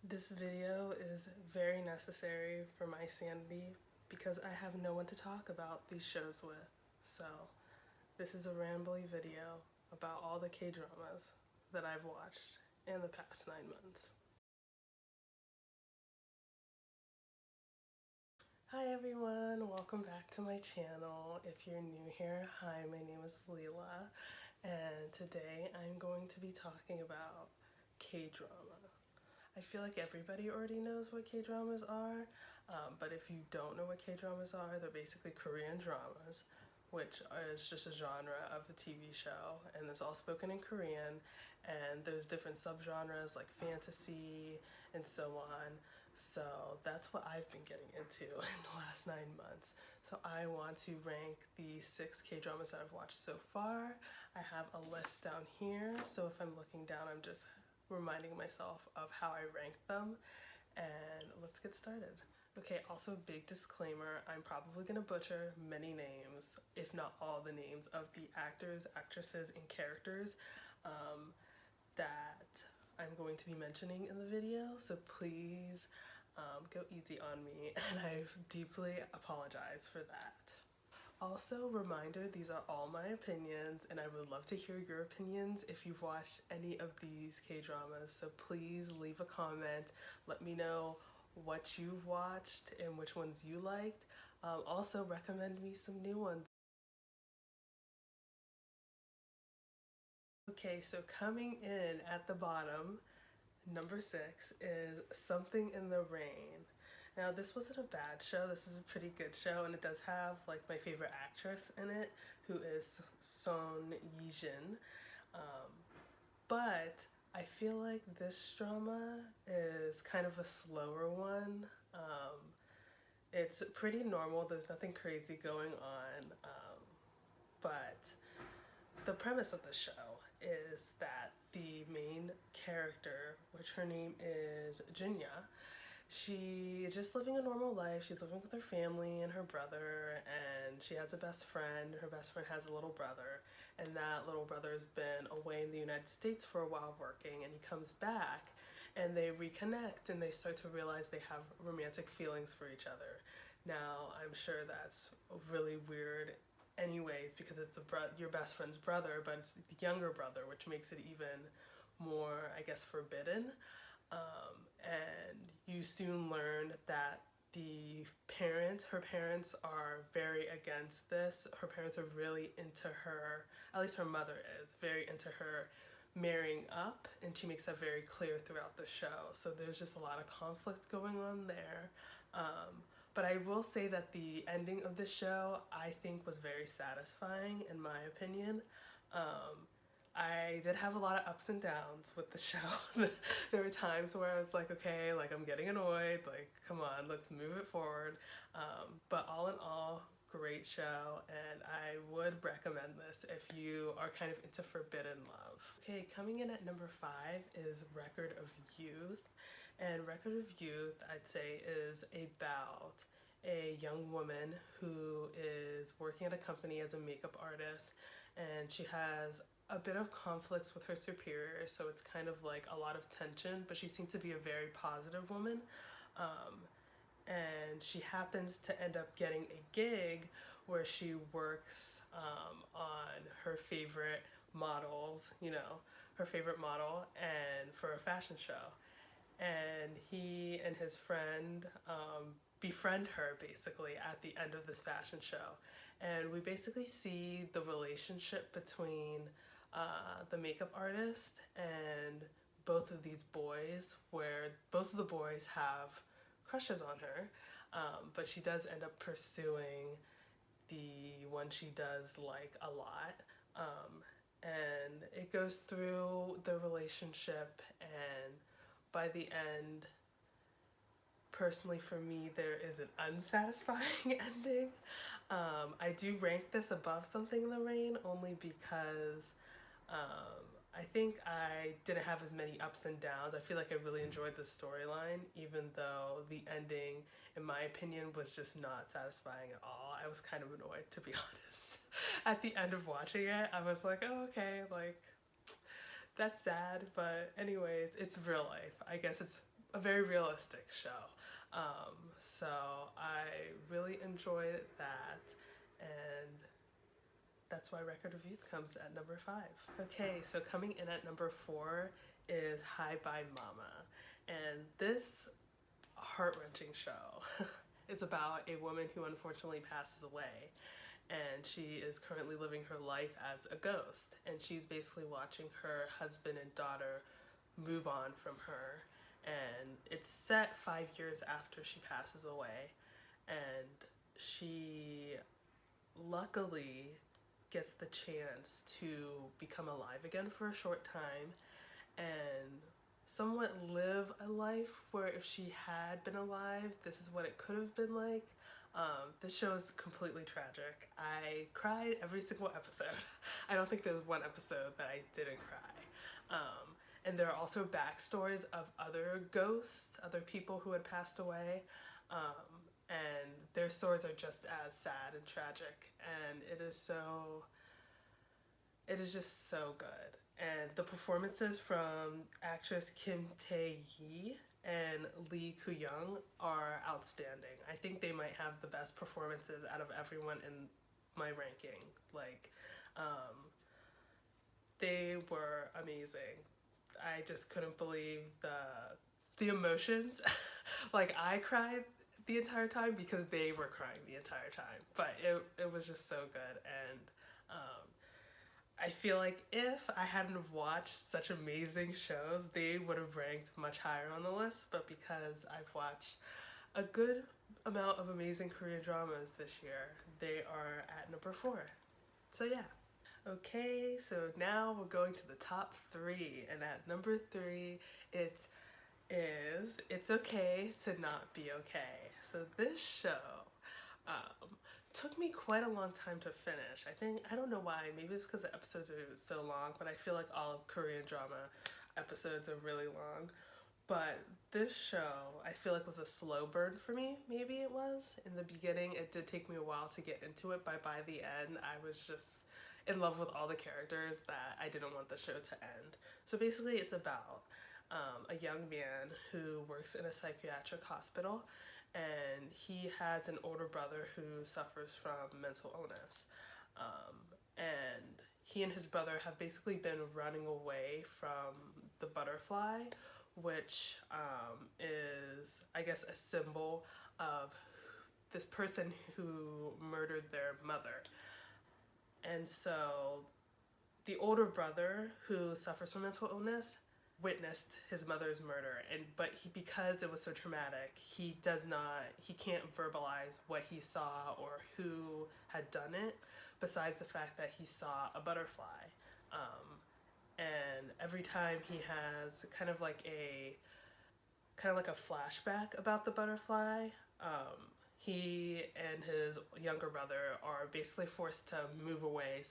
This video is very necessary for my sanity because I have no one to talk about these shows with. So this is a rambly video about all the K-dramas that I've watched in the past 9 months. Hi everyone, welcome back to my channel. If you're new here, hi, my name is Leela, and today I'm going to be talking about K-drama. I feel like everybody already knows what K-dramas are, but if you don't know what K-dramas are, they're basically Korean dramas, which is just a genre of a TV show, and it's all spoken in Korean, and there's different subgenres like fantasy and so on. So that's what I've been getting into in the last 9 months. So I want to rank the 6 K-dramas that I've watched so far. I have a list down here, so if I'm looking down, I'm just reminding myself of how I rank them, and let's get started. Okay, also a big disclaimer, I'm probably gonna butcher many names, if not all the names, of the actors, actresses, and characters that I'm going to be mentioning in the video, so please go easy on me, and I deeply apologize for that. Also, reminder, these are all my opinions, and I would love to hear your opinions if you've watched any of these K-dramas, so please leave a comment, let me know what you've watched and which ones you liked. Also, recommend me some new ones. Okay, so coming in at the bottom, number 6 is Something in the Rain. Now, this wasn't a bad show, this is a pretty good show, and it does have like my favorite actress in it, who is Son Ye-jin. But I feel like this drama is kind of a slower one. It's pretty normal, there's nothing crazy going on, but the premise of the show is that the main character, which her name is Jinya, she is just living a normal life. She's living with her family and her brother, and she has a best friend. Her best friend has a little brother, and that little brother's been away in the United States for a while working, and he comes back and they reconnect and they start to realize they have romantic feelings for each other. Now, I'm sure that's really weird anyways because it's your best friend's brother, but it's the younger brother, which makes it even more, I guess, forbidden. And you soon learn that her parents are very against this. Her parents are really into her, at least her mother is, very into her marrying up, and she makes that very clear throughout the show. So there's just a lot of conflict going on there. But I will say that the ending of the show, I think, was very satisfying in my opinion. I did have a lot of ups and downs with the show. There were times where I was like, okay, like I'm getting annoyed, like come on, let's move it forward. But all in all, great show, and I would recommend this if you are kind of into forbidden love. Okay, coming in at number 5 is Record of Youth. And Record of Youth, I'd say, is about a young woman who is working at a company as a makeup artist, and she has a bit of conflicts with her superiors, so it's kind of like a lot of tension, but she seems to be a very positive woman. And she happens to end up getting a gig where she works on her favorite models, her favorite model, and for a fashion show. And he and his friend befriend her basically at the end of this fashion show. And we basically see the relationship between the makeup artist and both of these boys, where both of the boys have crushes on her, but she does end up pursuing the one she does like a lot. And it goes through the relationship, and by the end, personally for me, there is an unsatisfying ending. I do rank this above Something in the Rain only because I think I didn't have as many ups and downs. I feel like I really enjoyed the storyline, even though the ending, in my opinion, was just not satisfying at all. I was kind of annoyed, to be honest. At the end of watching it, I was like, oh, okay, like, that's sad, but anyways, it's real life. I guess it's a very realistic show. So I really enjoyed that, and that's why Record of Youth comes at number 5. Okay, so coming in at number 4 is Hi Bye Mama. And this heart-wrenching show is about a woman who unfortunately passes away. And she is currently living her life as a ghost. And she's basically watching her husband and daughter move on from her. And it's set 5 years after she passes away. And she luckily gets the chance to become alive again for a short time and somewhat live a life where if she had been alive, this is what it could have been like. This show is completely tragic. I cried every single episode. I don't think there's one episode that I didn't cry. And there are also backstories of other ghosts, other people who had passed away. And their stories are just as sad and tragic, and it is just so good. And the performances from actress Kim Tae-hee and Lee Koo-young are outstanding. I think they might have the best performances out of everyone in my ranking. Like, they were amazing. I just couldn't believe the emotions. Like, I cried the entire time because they were crying the entire time, but it was just so good. And I feel like if I hadn't have watched such amazing shows, they would have ranked much higher on the list, but because I've watched a good amount of amazing Korean dramas this year, they are at number 4. So yeah. Okay, so now we're going to the top 3, and at number 3 it's Okay to Not Be Okay. So this show took me quite a long time to finish. I don't know why, maybe it's because the episodes are so long, but I feel like all of Korean drama episodes are really long. But this show, I feel like was a slow burn for me, maybe it was. In the beginning, it did take me a while to get into it, but by the end, I was just in love with all the characters that I didn't want the show to end. So basically, it's about a young man who works in a psychiatric hospital, and he has an older brother who suffers from mental illness. And he and his brother have basically been running away from the butterfly, which is, I guess, a symbol of this person who murdered their mother. And so the older brother who suffers from mental illness witnessed his mother's murder, but because it was so traumatic, he can't verbalize what he saw or who had done it, besides the fact that he saw a butterfly. And every time he has kind of like a flashback about the butterfly, he and his younger brother are basically forced to move away,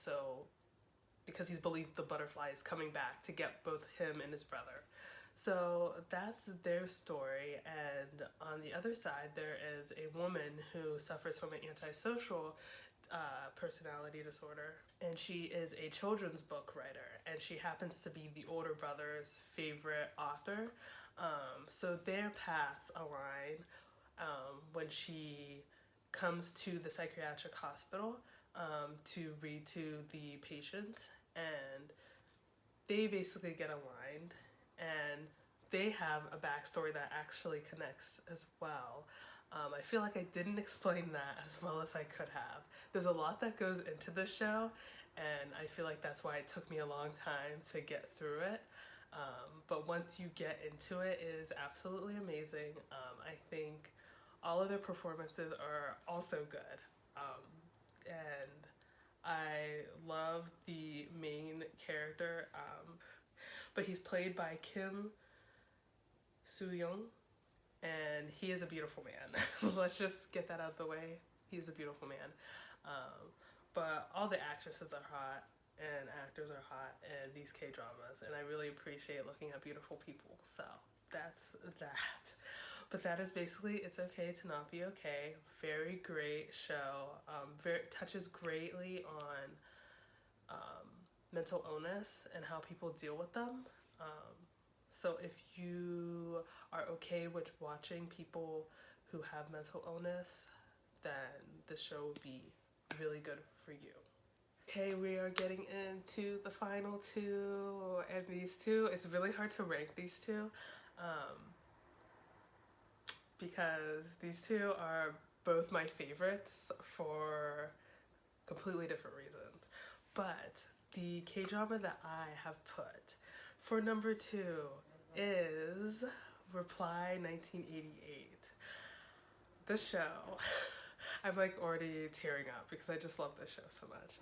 because he believes the butterfly is coming back to get both him and his brother. So that's their story. And on the other side, there is a woman who suffers from an antisocial personality disorder, and she is a children's book writer, and she happens to be the older brother's favorite author. So their paths align when she comes to the psychiatric hospital to read to the patients, and they basically get aligned, and they have a backstory that actually connects as well. I feel like I didn't explain that as well as I could have. There's a lot that goes into this show, and I feel like that's why it took me a long time to get through it. But once you get into it, it is absolutely amazing. I think all of their performances are also good. And I love the main character, but he's played by Kim Soo-young, and he is a beautiful man. Let's just get that out of the way. He's a beautiful man. But all the actresses are hot, and actors are hot in these K-dramas, and I really appreciate looking at beautiful people. So that's that. But that is basically It's Okay to Not Be Okay. Very great show. Touches greatly on mental illness and how people deal with them. So if you are okay with watching people who have mental illness, then this show will be really good for you. Okay, we are getting into the final two, and these two, it's really hard to rank these two because these two are both my favorites for completely different reasons. But the K-drama that I have put for number 2 is Reply 1988. This show, I'm like already tearing up because I just love this show so much.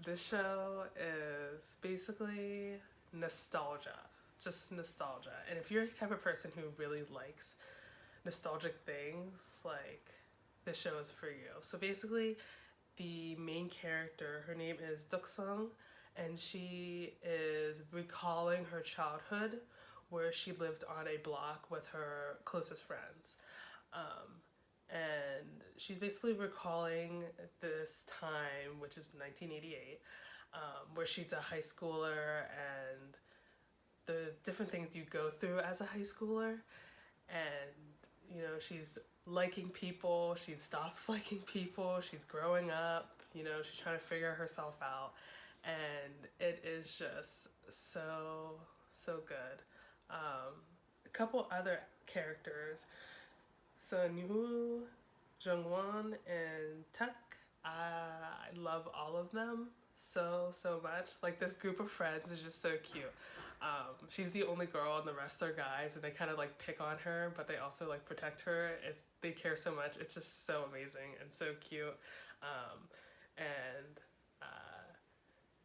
This show is basically nostalgia, just nostalgia. And if you're the type of person who really likes nostalgic things, like, this show is for you. So basically, the main character, her name is Duksung, and she is recalling her childhood where she lived on a block with her closest friends. And she's basically recalling this time, which is 1988, where she's a high schooler and the different things you go through as a high schooler. And, you know, she's liking people, she stops liking people, she's growing up, you know, she's trying to figure herself out. And it is just so good. A couple other characters. So Nhu, Jungwon, and Tak, I love all of them so much. Like, this group of friends is just so cute. She's the only girl and the rest are guys, and they kind of like pick on her, but they also like protect her. They care so much. It's just so amazing and so cute. And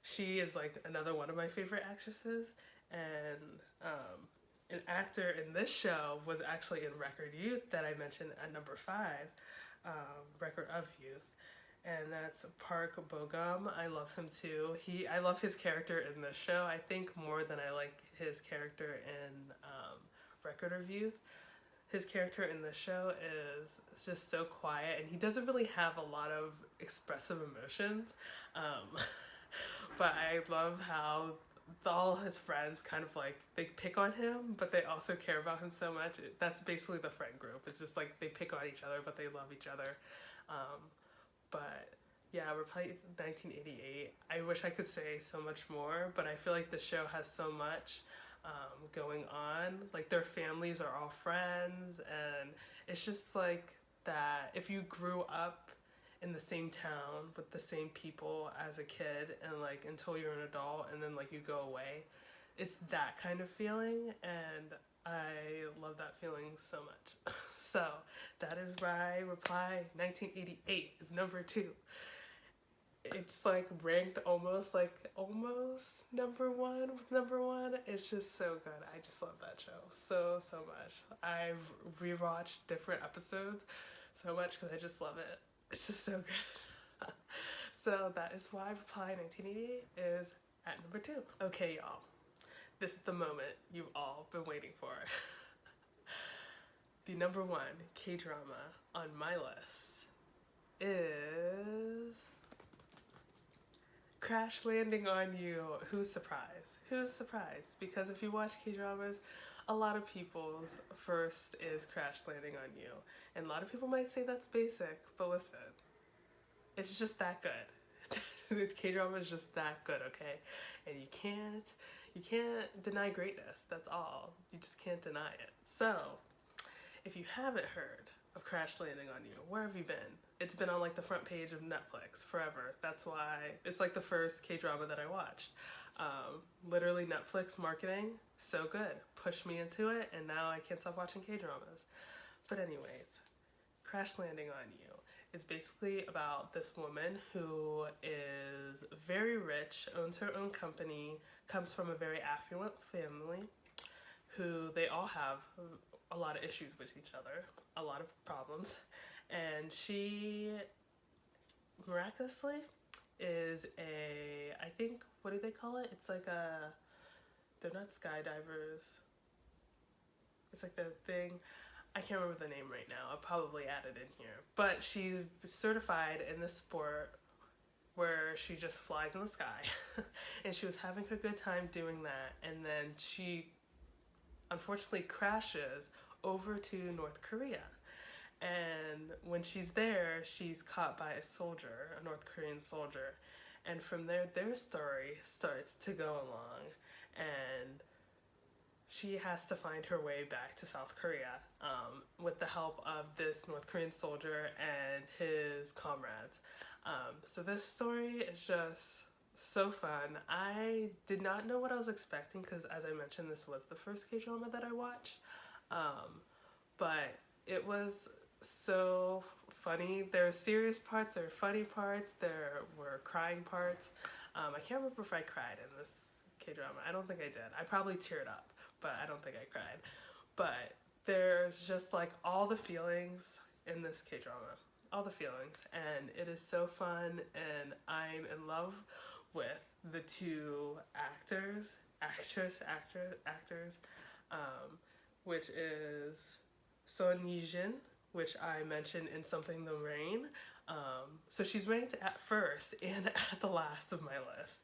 she is like another one of my favorite actresses. And an actor in this show was actually in Record Youth that I mentioned at number 5, Record of Youth, and that's Park Bo-gum. I love him too. I love his character in this show, I think, more than I like his character in Record of Youth. His character in this show is just so quiet, and he doesn't really have a lot of expressive emotions, but I love how all his friends kind of like, they pick on him, but they also care about him so much. That's basically the friend group. It's just like they pick on each other, but they love each other. But yeah, Reply 1988, I wish I could say so much more, but I feel like the show has so much going on. Like, their families are all friends, and it's just like that if you grew up in the same town with the same people as a kid, and like until you're an adult, and then like you go away, it's that kind of feeling, and I love that feeling so much. So that is why Reply 1988 is number 2. It's like ranked almost number 1 with number 1. It's just so good. I just love that show so much. I've rewatched different episodes so much because I just love it. It's just so good. So that is why Reply 1988 is at number 2. Okay, y'all. This is the moment you've all been waiting for. The number 1 K-drama on my list is Crash Landing on You. Who's surprised? Who's surprised? Because if you watch K-dramas, a lot of people's first is Crash Landing on You. And a lot of people might say that's basic, but listen, it's just that good. The K-drama is just that good, okay? And you can't deny greatness, that's all. You just can't deny it. So, if you haven't heard of Crash Landing on You, where have you been? It's been on like the front page of Netflix forever. That's why it's like the first K-drama that I watched. Literally Netflix marketing, so good. Pushed me into it, and now I can't stop watching K-dramas. But anyways, Crash Landing on You is basically about this woman who is very rich, owns her own company, comes from a very affluent family, who they all have a lot of issues with each other, a lot of problems, and she miraculously is I think, what do they call it? It's like they're not skydivers. It's like the thing, I can't remember the name right now. I'll probably add it in here. But she's certified in this sport where she just flies in the sky. And she was having a good time doing that. And then she unfortunately crashes over to North Korea. And when she's there, she's caught by a soldier, a North Korean soldier. And from there, their story starts to go along. And she has to find her way back to South Korea with the help of this North Korean soldier and his comrades. So this story is just so fun. I did not know what I was expecting because, as I mentioned, this was the first K-drama that I watched. But it was so funny. There were serious parts, there were funny parts, there were crying parts. I can't remember if I cried in this K-drama. I don't think I did. I probably teared up, but I don't think I cried. But there's just like all the feelings in this K-drama. All the feelings. And it is so fun, and I'm in love with the two actors, which is Son Yijin, which I mentioned in Something in the Rain. So she's ranked at first and at the last of my list.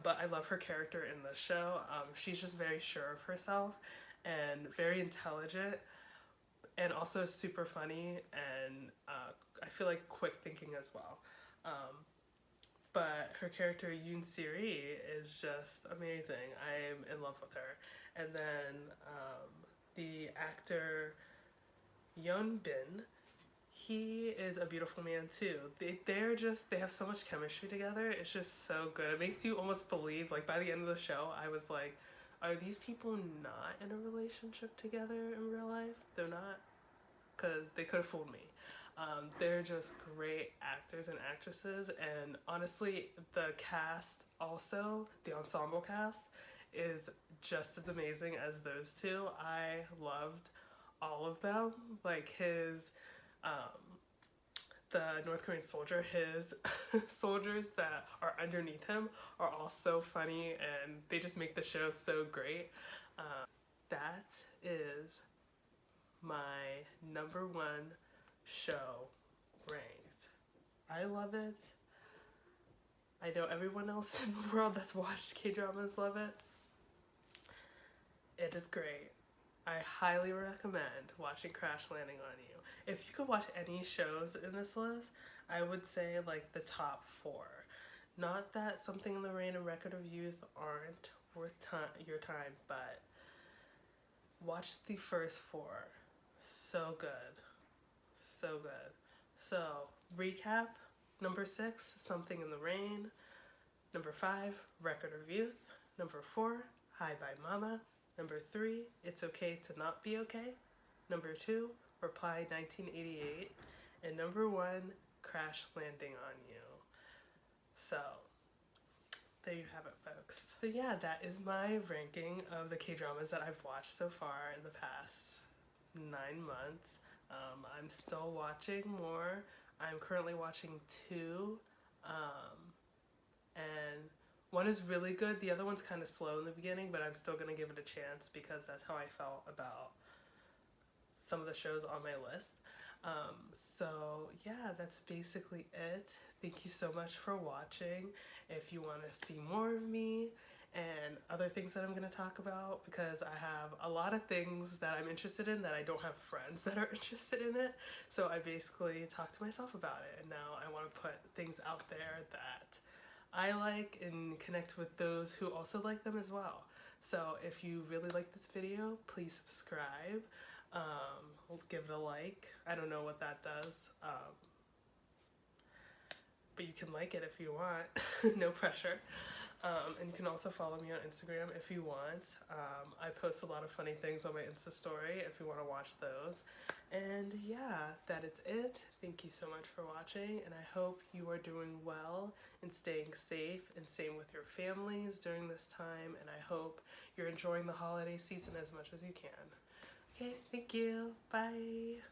But I love her character in the show. She's just very sure of herself and very intelligent, and also super funny, and I feel like quick thinking as well. But her character Yoon Siri is just amazing. I am in love with her. And then the actor Yeon Bin, he is a beautiful man too. They have so much chemistry together. It's just so good. It makes you almost believe, like by the end of the show, I was like, are these people not in a relationship together in real life? They're not, because they could have fooled me. They're just great actors and actresses, and honestly, the cast also, the ensemble cast, is just as amazing as those two. I loved all of them. Like the North Korean soldier, his soldiers that are underneath him are all so funny, and they just make the show so great. That is my number one show ranked. I love it. I know everyone else in the world that's watched K-dramas love it. It is great. I highly recommend watching Crash Landing on You. If you could watch any shows in this list, I would say like the top 4. Not that Something in the Rain and Record of Youth aren't worth your time, but watch the first 4. So good. So good. So, recap. Number 6, Something in the Rain. Number 5, Record of Youth. Number 4, Hi Bye Mama. Number 3, It's Okay to Not Be Okay. Number 2, Reply 1988. And number 1, Crash Landing on You. So, there you have it, folks. So yeah, that is my ranking of the K-dramas that I've watched so far in the past 9 months. I'm still watching more. I'm currently watching 2, and one is really good. The other one's kind of slow in the beginning, but I'm still gonna give it a chance because that's how I felt about some of the shows on my list. So yeah, that's basically it. Thank you so much for watching. If you want to see more of me and other things that I'm going to talk about, because I have a lot of things that I'm interested in that I don't have friends that are interested in it. So I basically talk to myself about it, and now I want to put things out there that I like and connect with those who also like them as well. So if you really like this video, please subscribe. Give it a like. I don't know what that does, but you can like it if you want. No pressure. And you can also follow me on Instagram if you want. I post a lot of funny things on my Insta story if you want to watch those. And yeah, that is it. Thank you so much for watching, and I hope you are doing well and staying safe, and same with your families during this time, and I hope you're enjoying the holiday season as much as you can. Okay, thank you. Bye.